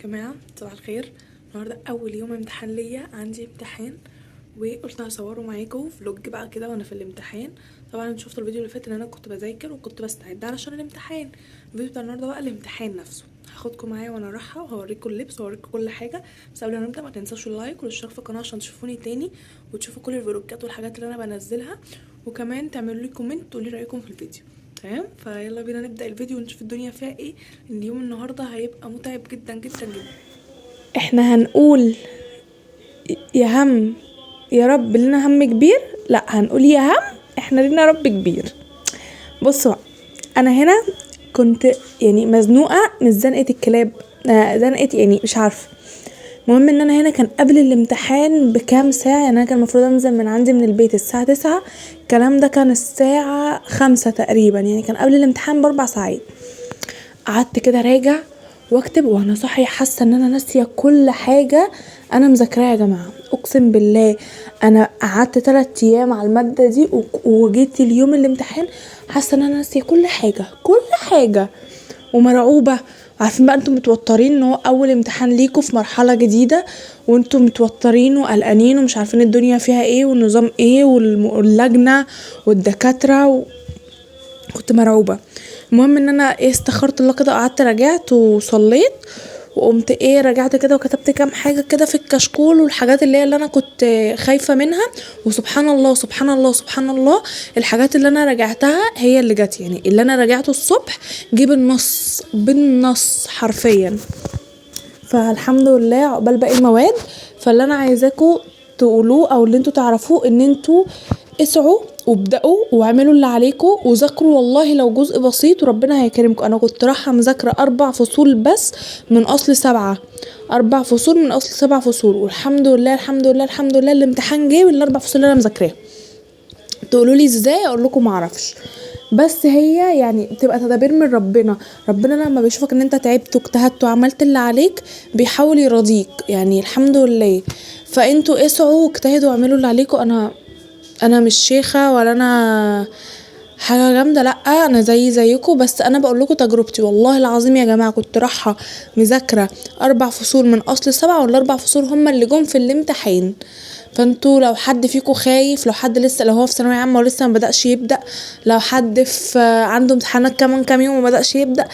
جماعة صباح الخير. النهاردة أول يوم امتحان ليا، عندي امتحان وقلت هصوره معاكم فلوج بقى كده وانا في الامتحان. طبعا انتوا شفتوا الفيديو اللي فات ان انا كنت بذاكر وكنت بستعد علشان الامتحان. الفيديو بتاع النهارده بقى الامتحان نفسه، هاخدكم معايا وانا رايحه وهوريكم اللبس وهوريكم كل حاجه. بس قبل ما نبدا ما تنسوش اللايك والاشتراك في القناه عشان تشوفوني تاني وتشوفوا كل الفلوجات والحاجات اللي انا بنزلها، وكمان تعملوا لي كومنت تقولي رايكم في الفيديو. تمام، فيلا بينا نبدا الفيديو ونشوف الدنيا فيها ايه. اليوم النهارده هيبقى متعب جدا جدا جدا. احنا هنقول يا هم يا رب لنا هم كبير، لا هنقول يا هم احنا لنا رب كبير. بصوا بقى، انا هنا كنت يعني مزنوقه مش زنقه الكلاب، زنقه يعني مش عارفه. المهم ان انا هنا كان قبل الامتحان بكام ساعه، يعني انا كان المفروض انزل من عندي من البيت الساعه 9، الكلام ده كان الساعه 5 تقريبا، يعني كان قبل الامتحان ب4 ساعات. قعدت كده راجع واكتب وانا صاحيه حاسه ان انا ناسيه كل حاجه انا مذاكراها. يا جماعه اقسم بالله انا قعدت 3 ايام على الماده دي وجيت اليوم الامتحان حاسه ان انا ناسيه كل حاجه كل حاجه ومرعوبه. عارفين بقى انتوا متوترين ان هو اول امتحان ليكوا في مرحله جديده، وانتوا متوترين وقلقانين ومش عارفين الدنيا فيها ايه والنظام ايه واللجنه والدكاتره كنت مرعوبه. المهم ان انا استخرت الله كده، قعدت رجعت وصليت وقمت رجعت كده وكتبت كام حاجه كده في الكشكول والحاجات اللي انا كنت خايفه منها. وسبحان الله سبحان الله سبحان الله، الحاجات اللي انا رجعتها هي اللي جت، يعني اللي انا رجعته الصبح جه بالنص حرفيا. فالحمد لله عقبال باقي المواد. فاللي انا عايزاكم تقولوه او اللي انتوا تعرفوه ان انتوا اسعوا وابدأوا واعملوا اللي عليكم وذاكروا، والله لو جزء بسيط وربنا هيكرمكم. انا كنت رايحه مذاكره 4 فصول بس من اصل 7، 4 فصول من اصل 7 فصول، والحمد لله الحمد لله الحمد لله الامتحان جه وال4 فصول اللي انا مذاكراها. تقولوا لي ازاي؟ اقول لكم معرفش، بس هي يعني بتبقى تدابير من ربنا. ربنا لما بيشوفك ان انت تعبت واجتهدت وعملت اللي عليك بيحاول يرضيك، يعني الحمد لله. فانتوا اسعوا واجتهدوا واعملوا اللي عليكم. انا مش شيخه ولا انا حاجه جامده، لا انا زيكم، بس انا بقول لكم تجربتي. والله العظيم يا جماعه كنت رايحه مذاكره 4 فصول من اصل 7، وال4 فصول هما اللي جم في الامتحان. فانتوا لو حد فيكم خايف، لو حد لسه لو هو في ثانويه عامه ولسه ما بدأش يبدأ، لو حد في عنده امتحانات كمان كام يوم وما بدأش يبدأ،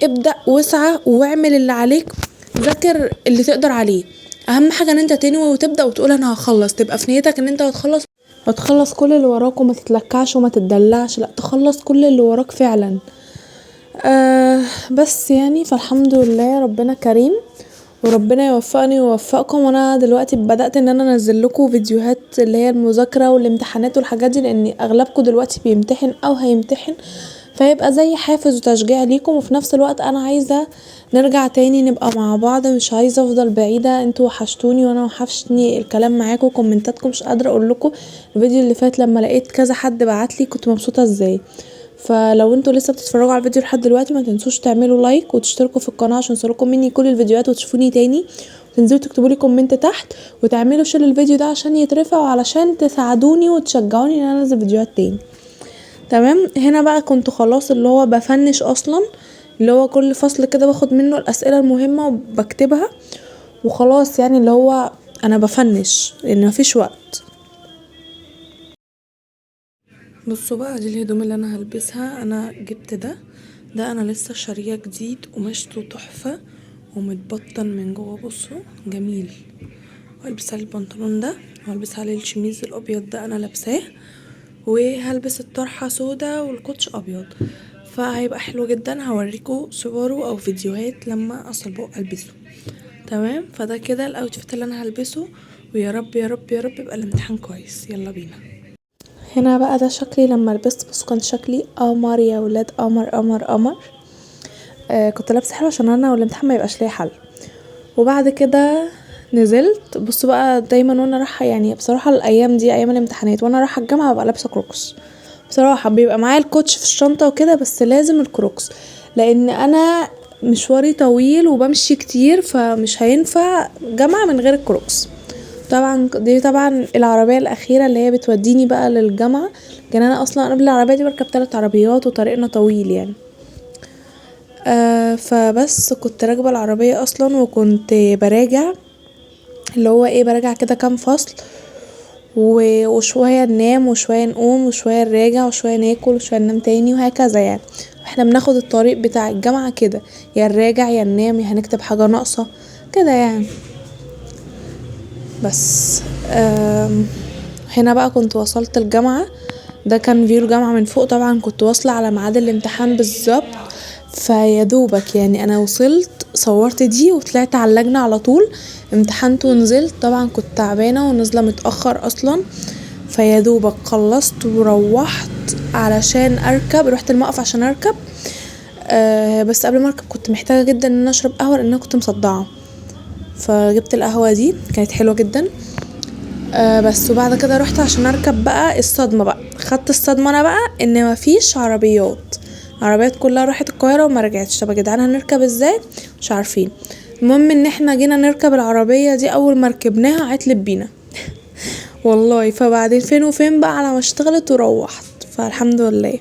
ابدأ واسعى واعمل اللي عليك، ذاكر اللي تقدر عليه. اهم حاجه ان انت تنوي وتبدأ وتقول انا هخلص، تبقى في نيتك ان انت هتخلص كل اللي وراك وما تتلكعش وما تتدلعش، لا تخلص كل اللي وراك فعلا. بس يعني فالحمد لله ربنا كريم وربنا يوفقني ويوفقكم. وانا دلوقتي بدأت ان انا انزل لكم فيديوهات اللي هي المذاكرة والامتحانات والحاجات دي، لان اغلبكم دلوقتي بيمتحن او هيمتحن، فيبقى زي حافز وتشجيع ليكم. وفي نفس الوقت انا عايزة نرجع تاني نبقى مع بعض، مش عايزة افضل بعيدة. انتوا وحشتوني وانا وحشتني الكلام معاكم وكومنتاتكم، مش قادرة اقول لكم الفيديو اللي فات لما لقيت كذا حد بعتلي كنت مبسوطة ازاي. فلو انتوا لسه بتتفرجوا على الفيديو لحد دلوقتي ما تنسوش تعملوا لايك وتشتركوا في القناه عشان يوصلكم مني كل الفيديوهات وتشوفوني تاني، وتنزلوا تكتبوا لي كومنت تحت وتعملوا شير للفيديو ده عشان يترفع وعلشان تساعدوني وتشجعوني ان انا انزل فيديوهات تاني. تمام، هنا بقى كنت خلاص اللي هو بفنش اصلا، اللي هو كل فصل كده باخد منه الاسئله المهمه وبكتبها وخلاص، يعني اللي هو انا بفنش لان مفيش وقت. بصوا بقى دي الهدوم اللي انا هلبسها. انا جبت ده انا لسه شاريه جديد ومشته تحفه ومتبطن من جوه، بصوا جميل. وهلبس عليه البنطلون ده وهلبس عليه الشميز الابيض ده انا لابساه، وهلبس الطرحه سودا والكوتش ابيض، فهيبقى حلو جدا. هوريكم صوره او فيديوهات لما اصل البسه. تمام، فده كده الاوتفيت اللي انا هلبسه، ويا رب يا رب يا رب يبقى الامتحان كويس. يلا بينا. هنا بقى ده شكلي لما لبست، بس كان شكلي قمر يا ولاد، قمر قمر قمر. كنت لابسه حلو عشان انا والامتحان ما يبقاش ليا حل. وبعد كده نزلت. بصوا بقى دايما وانا رايحه، يعني بصراحه الايام دي ايام الامتحانات وانا رايحه الجامعه ببقى لابسه كروكس. بصراحه بيبقى معايا الكوتش في الشنطه وكده، بس لازم الكروكس لان انا مشواري طويل وبمشي كتير، فمش هينفع جامعه من غير الكروكس. طبعا دي طبعا العربيه الاخيره اللي هي بتوديني بقى للجامعه، لكن انا اصلا قبل العربيه دي بركب 3 عربيات وطريقنا طويل يعني. فبس كنت راكبه العربيه اصلا، وكنت براجع اللي هو ايه، براجع كده كام فصل، وشويه ننام وشويه نقوم وشويه نراجع وشويه ناكل وشويه ننام تاني وهكذا يعني. احنا بناخد الطريق بتاع الجامعه كده، يا نراجع يا ننام يا هنكتب حاجه ناقصه كده يعني. بس هنا بقى كنت وصلت الجامعة، ده كان فيو الجامعة من فوق. طبعا كنت واصلة على ميعاد الامتحان بالظبط، فيدوبك يعني انا وصلت صورت دي وطلعت على اللجنة على طول، امتحنت ونزلت. طبعا كنت تعبانة ونازلة متأخر اصلا، فيدوبك خلصت وروحت علشان اركب، رحت الموقف عشان اركب. بس قبل ما اركب كنت محتاجة جدا ان انا اشرب قهوة لان انا كنت مصدعة، فجبت القهوة دي كانت حلوة جدا. بس وبعد كده رحت عشان اركب بقى. الصدمة بقى خدت الصدمة انا بقى ان مفيش عربيات كلها راحت القاهرة وما رجعتش. طب يا جدعان هنركب ازاي؟ مش عارفين. المهم ان احنا جينا نركب العربية دي، اول ما ركبناها عطلت بينا والله. فبعدين فين وفين بقى على ما اشتغلت وروحت، فالحمد لله.